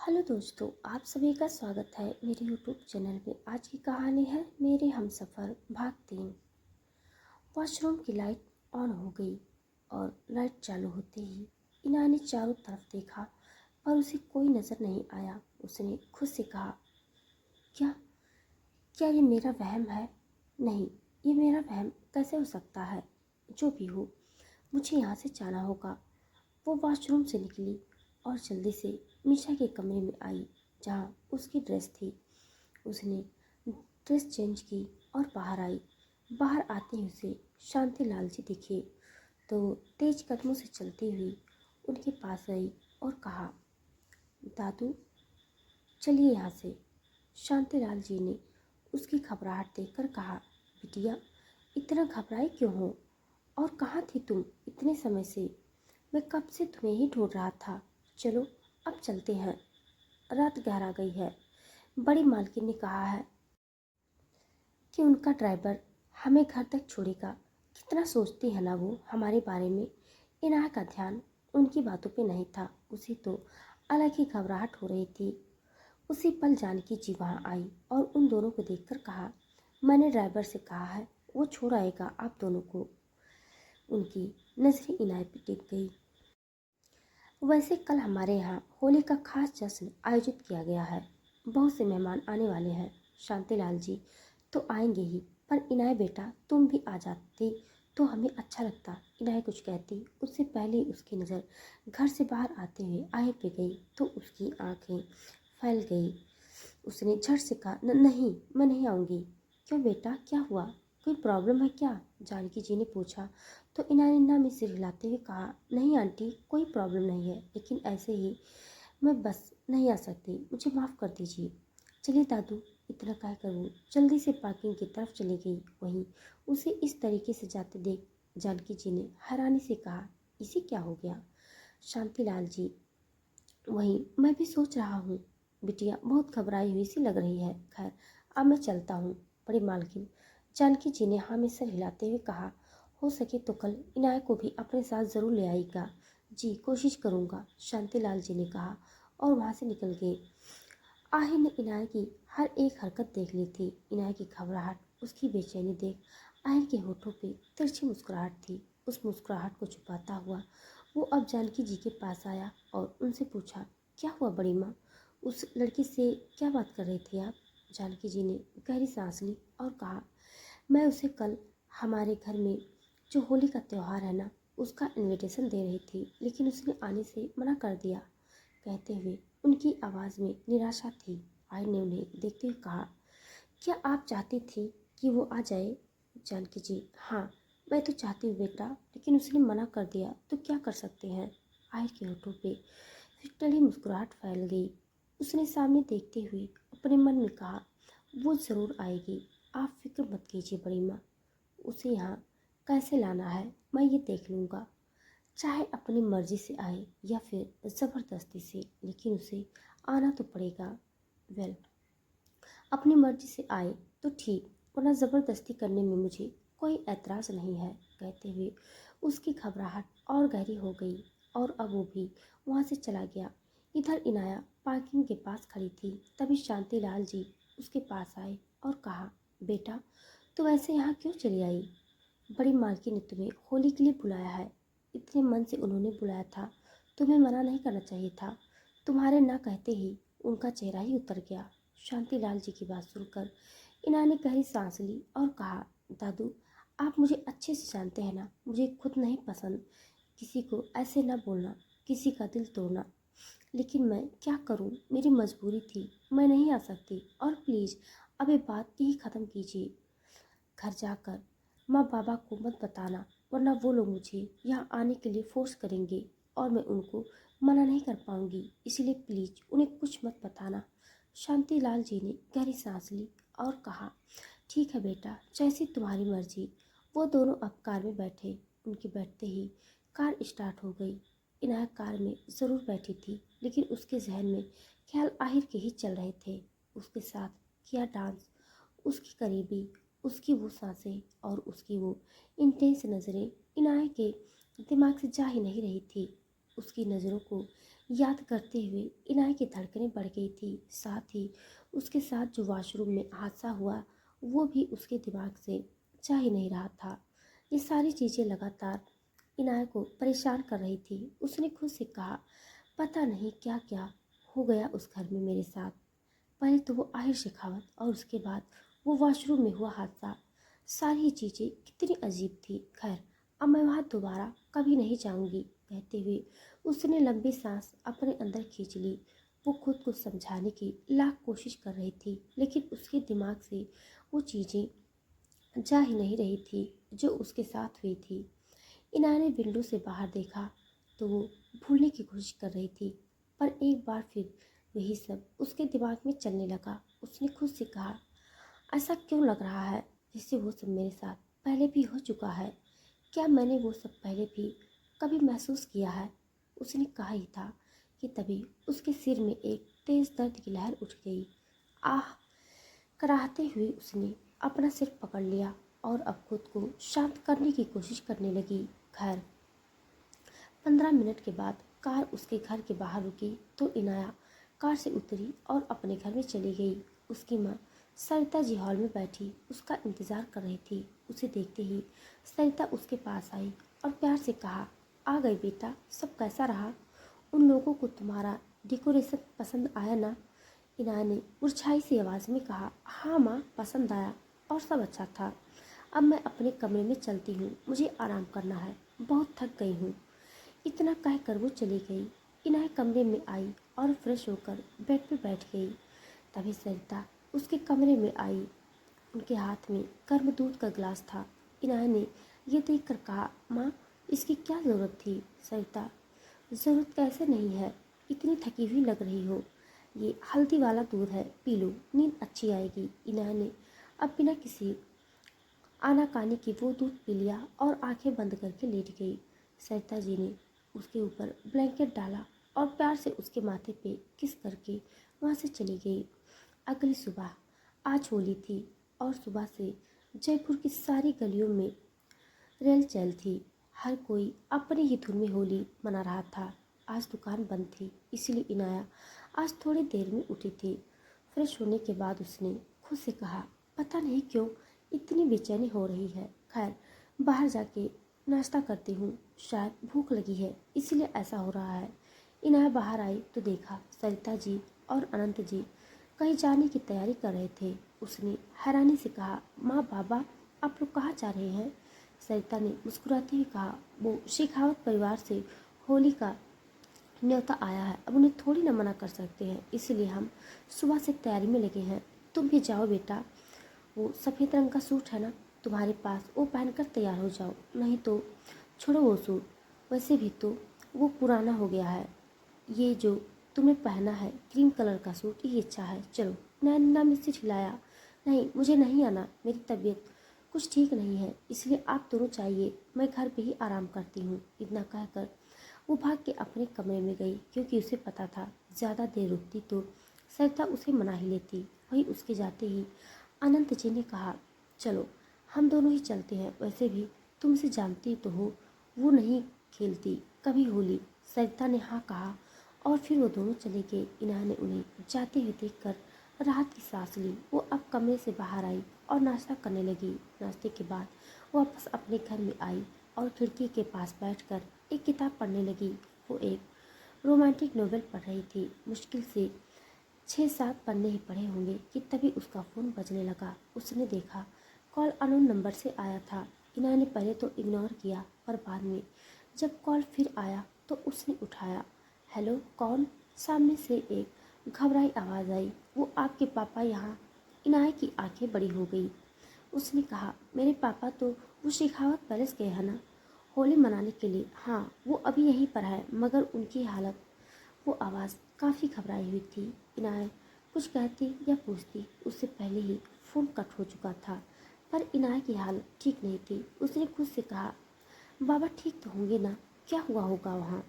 Hello दोस्तों, आप सभी का स्वागत है मेरे यूट्यूब चैनल पे। आज की कहानी है मेरे हमसफ़र भाग 3। वॉशरूम की लाइट ऑन हो गई और लाइट चालू होते ही इना ने चारों तरफ देखा पर उसे कोई नज़र नहीं आया। उसने खुद से कहा, क्या क्या ये मेरा वहम है? नहीं, ये मेरा वहम कैसे हो सकता है? जो भी हो, मुझे यहाँ से जाना होगा। वो वॉशरूम से निकली और जल्दी से मीशा के कमरे में आई जहाँ उसकी ड्रेस थी। उसने ड्रेस चेंज की और बाहर आई। बाहर आते ही उसे शांति लाल जी दिखे तो तेज कदमों से चलती हुई उनके पास गई और कहा, दादू चलिए यहाँ से। शांति लाल जी ने उसकी घबराहट देखकर कहा, बिटिया इतना घबराए क्यों हो और कहाँ थी तुम इतने समय से? मैं कब से तुम्हें ही ढूंढ रहा था। चलो अब चलते हैं, रात गहरा गई है। बड़ी मालकिन ने कहा है कि उनका ड्राइवर हमें घर तक छोड़ेगा। कितना सोचती है ना वो हमारे बारे में। इनाया का ध्यान उनकी बातों पे नहीं था। उसे तो अलग ही घबराहट हो रही थी। उसी पल जानकी जी वहाँ आई और उन दोनों को देखकर कहा, मैंने ड्राइवर से कहा है वो छोड़ आएगा आप दोनों को। उनकी नजरें इनाया पे टिक गई। वैसे कल हमारे यहाँ होली का खास जश्न आयोजित किया गया है। बहुत से मेहमान आने वाले हैं। शांतिलाल जी तो आएंगे ही, पर इनाय बेटा तुम भी आ जाती तो हमें अच्छा लगता। इनाय कुछ कहती उससे पहले उसकी नज़र घर से बाहर आते हुए आहिर पे गई तो उसकी आंखें फैल गई। उसने झट से कहा, नहीं मैं नहीं आऊँगी। क्यों बेटा, क्या हुआ? कोई प्रॉब्लम है क्या? जानकी जी ने पूछा तो इनानिन्ना में सिर हिलाते हुए कहा, नहीं आंटी कोई प्रॉब्लम नहीं है, लेकिन ऐसे ही मैं बस नहीं आ सकती, मुझे माफ़ कर दीजिए। चलिए दादू, इतना क्या करूँ। जल्दी से पार्किंग की तरफ चली गई। वहीं उसे इस तरीके से जाते देख जानकी जी ने हैरानी से कहा, इसे क्या हो गया? शांतिलाल जी, वहीं मैं भी सोच रहा हूँ। बिटिया बहुत घबराई हुई सी लग रही है। खैर अब मैं चलता हूँ। बड़ी मालकिन जानकी जी ने हाँ में सर हिलाते हुए कहा, हो सके तो कल इनाय को भी अपने साथ ज़रूर ले आएगा। जी कोशिश करूँगा, शांतिलाल जी ने कहा और वहाँ से निकल गए। आहिर ने इनाय की हर एक हरकत देख ली थी। इनाय की घबराहट, उसकी बेचैनी देख आहिर के होठों पे तिरछी मुस्कुराहट थी। उस मुस्कुराहट को छुपाता हुआ वो अब जानकी जी के पास आया और उनसे पूछा, क्या हुआ बड़ी माँ? उस लड़की से क्या बात कर रही थी आप? जानकी जी ने गहरी सांस ली और कहा, मैं उसे कल हमारे घर में जो होली का त्यौहार है ना, उसका इनविटेशन दे रही थी, लेकिन उसने आने से मना कर दिया। कहते हुए उनकी आवाज़ में निराशा थी। आय ने उन्हें देखते हुए कहा, क्या आप चाहती थी कि वो आ जाए? जानकी जी, हाँ मैं तो चाहती हूँ बेटा, लेकिन उसने मना कर दिया तो क्या कर सकते हैं। आय के होठों पे फिर टली मुस्कुराहट फैल गई। उसने सामने देखते हुए अपने मन में कहा, वो ज़रूर आएगी, आप फिक्र मत कीजिए बड़ी माँ। उसे यहाँ कैसे लाना है मैं ये देख लूँगा, चाहे अपनी मर्जी से आए या फिर ज़बरदस्ती से, लेकिन उसे आना तो पड़ेगा। वेल, अपनी मर्जी से आए तो ठीक, वरना ज़बरदस्ती करने में मुझे कोई ऐतराज़ नहीं है। कहते हुए उसकी घबराहट और गहरी हो गई और अब वो भी वहाँ से चला गया। इधर इनाया पार्किंग के पास खड़ी थी। तभी शांतिलाल जी उसके पास आए और कहा, बेटा तुम ऐसे यहाँ क्यों चली आई? बड़ी मालकिन ने तुम्हें होली के लिए बुलाया है। इतने मन से उन्होंने बुलाया था, तुम्हें मना नहीं करना चाहिए था। तुम्हारे ना कहते ही उनका चेहरा ही उतर गया। शांतिलाल जी की बात सुनकर इना ने गहरी सांस ली और कहा, दादू आप मुझे अच्छे से जानते हैं ना, मुझे खुद नहीं पसंद किसी को ऐसे ना बोलना, किसी का दिल तोड़ना। लेकिन मैं क्या करूं, मेरी मजबूरी थी, मैं नहीं आ सकती। और प्लीज़ अब ये बात यही ख़त्म कीजिए। घर जाकर माँ बाबा को मत बताना, वरना वो लोग मुझे यहाँ आने के लिए फोर्स करेंगे और मैं उनको मना नहीं कर पाऊँगी। इसलिए प्लीज़ उन्हें कुछ मत बताना। शांतिलाल जी ने गहरी सांस ली और कहा, ठीक है बेटा, जैसी तुम्हारी मर्जी। वो दोनों अब कार में बैठे। उनके बैठते ही कार स्टार्ट हो गई। इनायत कार में ज़रूर बैठी थी, लेकिन उसके जहन में ख्याल आहिर के ही चल रहे थे। उसके साथ किया डांस, उसकी करीबी, उसकी वो सांसें और उसकी वो इंटेंस नज़रें इनाय के दिमाग से जा ही नहीं रही थी। उसकी नज़रों को याद करते हुए इनाय की धड़कनें बढ़ गई थी। साथ ही उसके साथ जो वॉशरूम में हादसा हुआ वो भी उसके दिमाग से जा ही नहीं रहा था। ये सारी चीज़ें लगातार इनाय को परेशान कर रही थी। उसने खुद से कहा, पता नहीं क्या क्या हो गया उस घर में मेरे साथ। पहले तो वो आहिर शेखावत और उसके बाद वो वॉशरूम में हुआ हादसा, सारी चीज़ें कितनी अजीब थी। खैर, अब मैं वहाँ दोबारा कभी नहीं जाऊँगी, कहते हुए उसने लंबी सांस अपने अंदर खींच ली। वो खुद को समझाने की लाख कोशिश कर रही थी, लेकिन उसके दिमाग से वो चीज़ें जा ही नहीं रही थी जो उसके साथ हुई थी। इनाया ने विंडो से बाहर देखा तो वो भूलने की कोशिश कर रही थी, पर एक बार फिर वही सब उसके दिमाग में चलने लगा। उसने खुद से कहा, ऐसा क्यों लग रहा है जैसे वो सब मेरे साथ पहले भी हो चुका है। क्या मैंने वो सब पहले भी कभी महसूस किया है। उसने कहा ही था कि तभी उसके सिर में एक तेज दर्द की लहर उठ गई। आह कराहते हुए उसने अपना सिर पकड़ लिया और अब खुद को शांत करने की कोशिश करने लगी। खैर, 15 मिनट के बाद कार उसके घर के बाहर रुकी तो इनाया कार से उतरी और अपने घर में चली गई। उसकी माँ सरिता जी हॉल में बैठी उसका इंतजार कर रही थी। उसे देखते ही सरिता उसके पास आई और प्यार से कहा, आ गई बेटा, सब कैसा रहा। उन लोगों को तुम्हारा डेकोरेशन पसंद आया ना। इनाया ने मुरझाई सी आवाज़ में कहा, हाँ माँ, पसंद आया और सब अच्छा था। अब मैं अपने कमरे में चलती हूँ, मुझे आराम करना है, बहुत थक गई हूँ। इतना कहकर वो चली गई। इनाया कमरे में आई और फ्रेश होकर बेड पर बैठ गई। तभी सरिता उसके कमरे में आई। उनके हाथ में गर्म दूध का गिलास था। इनाया ने यह देखकर कहा, माँ, इसकी क्या ज़रूरत थी। सरिता, ज़रूरत कैसे नहीं है, इतनी थकी हुई लग रही हो। ये हल्दी वाला दूध है, पी लो, नींद अच्छी आएगी। इनाया ने अब बिना किसी आनाकानी की वो दूध पी लिया और आंखें बंद करके लेट गई। सरिता जी ने उसके ऊपर ब्लैंकेट डाला और प्यार से उसके माथे पे किस करके वहाँ से चली गई। अगली सुबह आज होली थी और सुबह से जयपुर की सारी गलियों में रेल चल थी। हर कोई अपनी ही धुन में होली मना रहा था। आज दुकान बंद थी, इसलिए इनाया आज थोड़ी देर में उठी थी। फ्रेश होने के बाद उसने खुद से कहा, पता नहीं क्यों इतनी बेचैनी हो रही है। खैर, बाहर जाके नाश्ता करती हूँ, शायद भूख लगी है इसलिए ऐसा हो रहा है। इनाया बाहर आई तो देखा सरिता जी और अनंत जी कहीं जाने की तैयारी कर रहे थे। उसने हैरानी से कहा, माँ, बाबा, आप लोग कहाँ जा रहे हैं। सरिता ने मुस्कुराते हुए कहा, वो शेखावत परिवार से होली का न्योता आया है, अब उन्हें थोड़ी ना मना कर सकते हैं, इसलिए हम सुबह से तैयारी में लगे हैं। तुम भी जाओ बेटा, वो सफ़ेद रंग का सूट है ना तुम्हारे पास, वो पहनकर तैयार हो जाओ। नहीं तो छोड़ो वो सूट, वैसे भी तो वो पुराना हो गया है। ये जो तुम्हें पहना है क्रीम कलर का सूट, ये अच्छा है। चलो। नैना ने सिर हिलाया, नहीं, मुझे नहीं आना, मेरी तबीयत कुछ ठीक नहीं है, इसलिए आप दोनों चाहिए, मैं घर पे ही आराम करती हूँ। इतना कहकर वो भाग के अपने कमरे में गई, क्योंकि उसे पता था ज़्यादा देर रुकती तो सरिता उसे मना ही लेती। वही उसके जाते ही अनंत जी ने कहा, चलो हम दोनों ही चलते हैं, वैसे भी तुम उसे जानती तो हो, वो नहीं खेलती कभी होली। सरिता ने हाँ कहा और फिर वो दोनों चले गए। इनाया ने उन्हें जाते हुए देखकर राहत की सांस ली। वो अब कमरे से बाहर आई और नाश्ता करने लगी। नाश्ते के बाद वो वापस अपने घर में आई और खिड़की के पास बैठकर एक किताब पढ़ने लगी। वो एक रोमांटिक नोवेल पढ़ रही थी। मुश्किल से 6-7 पन्ने ही पढ़े होंगे कि तभी उसका फ़ोन बजने लगा। उसने देखा कॉल अननोन नंबर से आया था। इनाया ने पहले तो इग्नोर किया, पर बाद में जब कॉल फिर आया तो उसने उठाया। हेलो, कौन। सामने से एक घबराई आवाज़ आई, वो आपके पापा यहाँ। इनाया की आंखें बड़ी हो गई। उसने कहा, मेरे पापा तो वो शेखावत पैलेस गए हैं ना, होली मनाने के लिए। हाँ, वो अभी यहीं पर है, मगर उनकी हालत। वो आवाज़ काफ़ी घबराई हुई थी। इनाया कुछ कहती या पूछती उससे पहले ही फ़ोन कट हो चुका था। पर इनाया की हालत ठीक नहीं थी। उसने खुद से कहा, बाबा ठीक तो होंगे ना, क्या हुआ होगा वहाँ,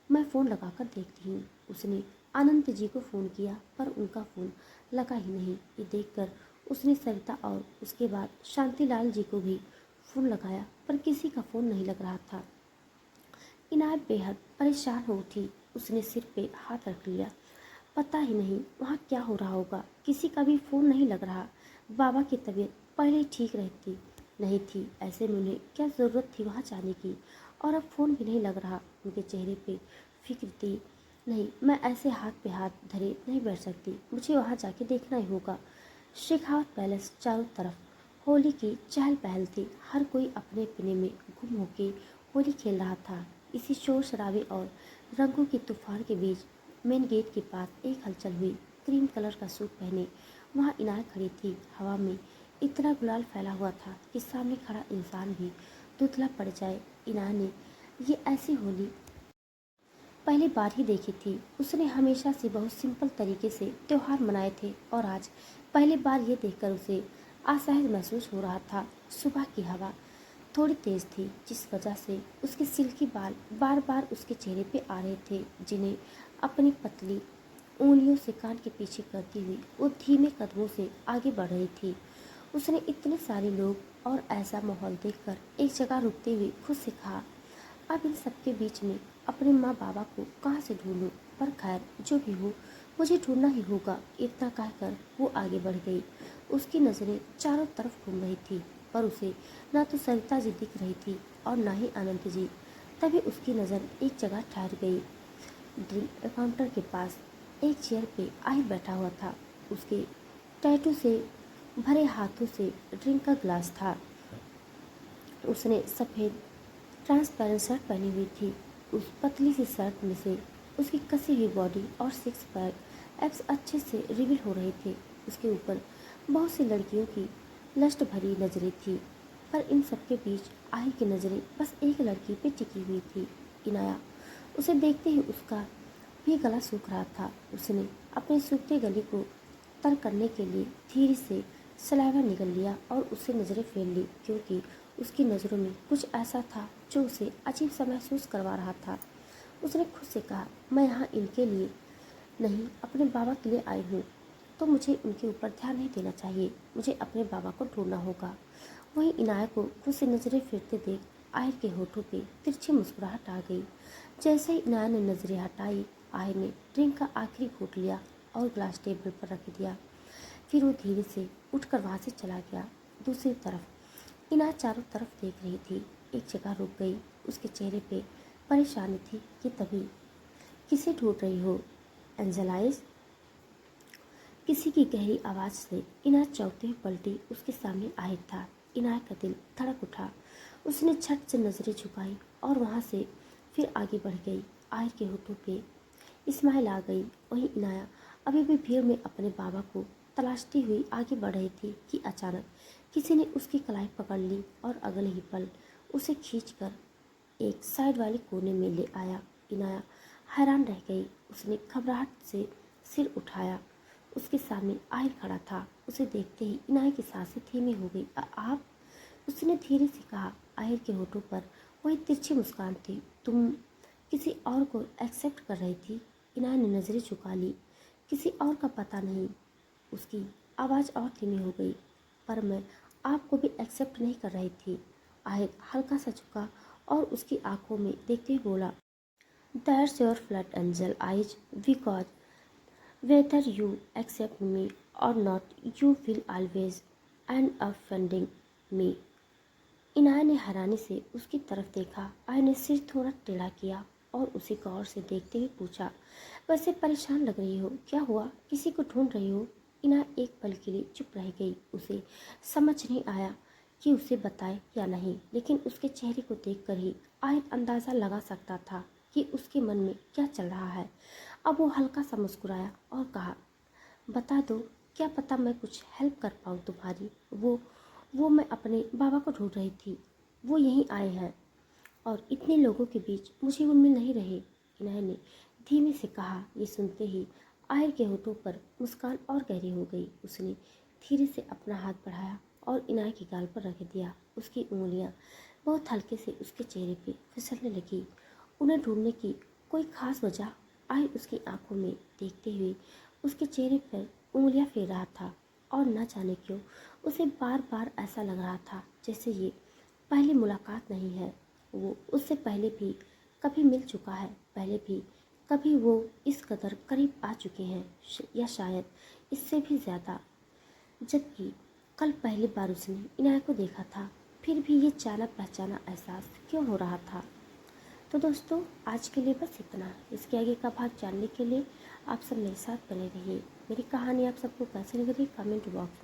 मैं फ़ोन लगाकर देखती हूँ। उसने अनंत जी को फ़ोन किया पर उनका फ़ोन लगा ही नहीं। ये देखकर उसने सरिता और उसके बाद शांतिलाल जी को भी फ़ोन लगाया पर किसी का फ़ोन नहीं लग रहा था। इनाया बेहद परेशान हो उठी। उसने सिर पे हाथ रख लिया। पता ही नहीं वहाँ क्या हो रहा होगा, किसी का भी फ़ोन नहीं लग रहा। बाबा की तबीयत पहले ही ठीक रहती नहीं थी, ऐसे में उन्हें क्या ज़रूरत थी वहाँ जाने की। और अब फ़ोन भी नहीं लग रहा। उनके चेहरे पे फिक्र थी। नहीं, मैं ऐसे हाथ पे हाथ धरे नहीं बैठ सकती, मुझे वहाँ जाके देखना ही होगा। शेखावत पैलेस चारों तरफ होली की चहल पहल थी। हर कोई अपने अपने में गुम होके होली खेल रहा था। इसी शोर शराबे और रंगों की तूफान के बीच मेन गेट के पास एक हलचल हुई। क्रीम कलर का सूट पहने वहाँ इनाय खड़ी थी। हवा में इतना गुलाल फैला हुआ था कि सामने खड़ा इंसान भी धुंधला पड़ जाए। इनाय ने ये ऐसी होली पहली बार ही देखी थी। उसने हमेशा से बहुत सिंपल तरीके से त्योहार मनाए थे और आज पहली बार ये देखकर उसे असहज महसूस हो रहा था। सुबह की हवा थोड़ी तेज थी, जिस वजह से उसके सिल्की बाल बार बार उसके चेहरे पे आ रहे थे, जिन्हें अपनी पतली उंगलियों से कान के पीछे करती हुई वो धीमे कदमों से आगे बढ़ रही थी। उसने इतने सारे लोग और ऐसा माहौल देखकर एक जगह रुकते हुए खुद से कहा, अब इन सबके बीच में अपने माँ बाबा को कहाँ से ढूंढूं? पर खैर जो भी हो, मुझे ढूंढना ही होगा। इतना कहकर वो आगे बढ़ गई। उसकी नज़रें चारों तरफ घूम रही थी, पर उसे ना तो सरिता जी दिख रही थी और ना ही अनंत जी। तभी उसकी नज़र एक जगह ठहर गई। ड्रिंक काउंटर के पास एक चेयर पे आहिर बैठा हुआ था। उसके टैटू से भरे हाथों से ड्रिंक का ग्लास था। उसने सफ़ेद ट्रांसपेरेंट शर्ट पहनी हुई थी। उस पतली सी शर्ट में से उसकी कसी हुई बॉडी और सिक्स पैक एब्स अच्छे से रिवील हो रहे थे। उसके ऊपर बहुत सी लड़कियों की लस्ट भरी नजरें थी, पर इन सबके बीच आहिर की नज़रें बस एक लड़की पे टिकी हुई थी, इनाया। उसे देखते ही उसका भी गला सूख रहा था। उसने अपने सूखते गले को तर करने के लिए धीरे से सलाइवा निगल लिया और उससे नज़रें फेर ली, क्योंकि उसकी नज़रों में कुछ ऐसा था जो उसे अजीब सा महसूस करवा रहा था। उसने खुद से कहा, मैं यहाँ इनके लिए नहीं, अपने बाबा के लिए आई हूँ, तो मुझे उनके ऊपर ध्यान नहीं देना चाहिए। मुझे अपने बाबा को ढूंढना होगा। वहीं इनाया को खुद से नज़रें फिरते देख आहिर के होठों पे तिरछी मुस्कुराहट आ गई। जैसे ही इनाया ने नज़रें हटाई, आहिर ने ड्रिंक का आखिरी घूंट लिया और ग्लास टेबल पर रख दिया। फिर वो धीरे से उठकर वहाँ से चला गया। दूसरी तरफ इनाया चारों तरफ देख रही थी। एक जगह रुक गई। उसके चेहरे पे परेशानी थी कि तभी, किसे ढूंढ रही हो एंजलाइज? किसी की गहरी आवाज़ से इनाया चौंकते हुए पलटी। उसके सामने आहिर था। इनाया का दिल धड़क उठा। उसने झट से नज़रें झुकाई और वहाँ से फिर आगे बढ़ गई। आहिर के होठों पे इस्माइल आ गई। वहीं इनाया अभी भी भीड़ में अपने बाबा को तलाशती हुई आगे बढ़ रही थी कि अचानक किसी ने उसकी कलाई पकड़ ली और अगले ही पल उसे खींचकर एक साइड वाले कोने में ले आया। इनाया हैरान रह गई। उसने घबराहट से सिर उठाया। उसके सामने आहिर खड़ा था। उसे देखते ही इनाया की सांसें धीमी हो गई। आप? उसने धीरे से कहा। आहिर के होठों पर वही तिरछी मुस्कान थी। तुम किसी और को एक्सेप्ट कर रही थी? इनाया ने नज़रें झुका ली। किसी और का पता नहीं। उसकी आवाज़ और धीमी हो गई। पर मैं आपको भी एक्सेप्ट नहीं कर रही थी। आहिर हल्का सा झुका और उसकी आंखों में देखते हुए बोला, that's your flood angel eyes, because whether you accept me और not, you will always end up funding me. Inaya ने हैरानी से उसकी तरफ देखा। आय ने सिर थोड़ा टेढ़ा किया और उसे गौर से देखते हुए पूछा, वैसे परेशान लग रही हो, क्या हुआ? किसी को ढूंढ रही हो? इनाया एक पल के लिए चुप रह गई। उसे समझ नहीं आया कि उसे बताए या नहीं, लेकिन उसके चेहरे को देखकर ही आय अंदाज़ा लगा सकता था कि उसके मन में क्या चल रहा है। अब वो हल्का सा मुस्कुराया और कहा, बता दो, क्या पता मैं कुछ हेल्प कर पाऊँ तुम्हारी। वो मैं अपने बाबा को ढूंढ रही थी। वो यहीं आए हैं और इतने लोगों के बीच मुझे वो मिल नहीं रहे, इनाया ने धीमे से कहा। ये सुनते ही आहिर के होठों पर मुस्कान और गहरी हो गई। उसने धीरे से अपना हाथ बढ़ाया और इनाया के गाल पर रख दिया। उसकी उंगलियां बहुत हल्के से उसके चेहरे पे फिसलने लगी। उन्हें ढूंढने की कोई खास वजह? आहिर उसकी आंखों में देखते हुए उसके चेहरे पर उंगलियां फेर रहा था और न जाने क्यों उसे बार बार ऐसा लग रहा था जैसे ये पहली मुलाकात नहीं है। वो उससे पहले भी कभी मिल चुका है, पहले भी कभी वो इस कदर करीब आ चुके हैं या शायद इससे भी ज़्यादा, जबकि कल पहली बार उसने इनाया को देखा था, फिर भी ये जाना पहचाना एहसास क्यों हो रहा था। तो दोस्तों, आज के लिए बस इतना। इसके आगे का भाग जानने के लिए आप सब मेरे साथ बने रहिए। मेरी कहानी आप सबको कैसी लग रही है कमेंट बॉक्स में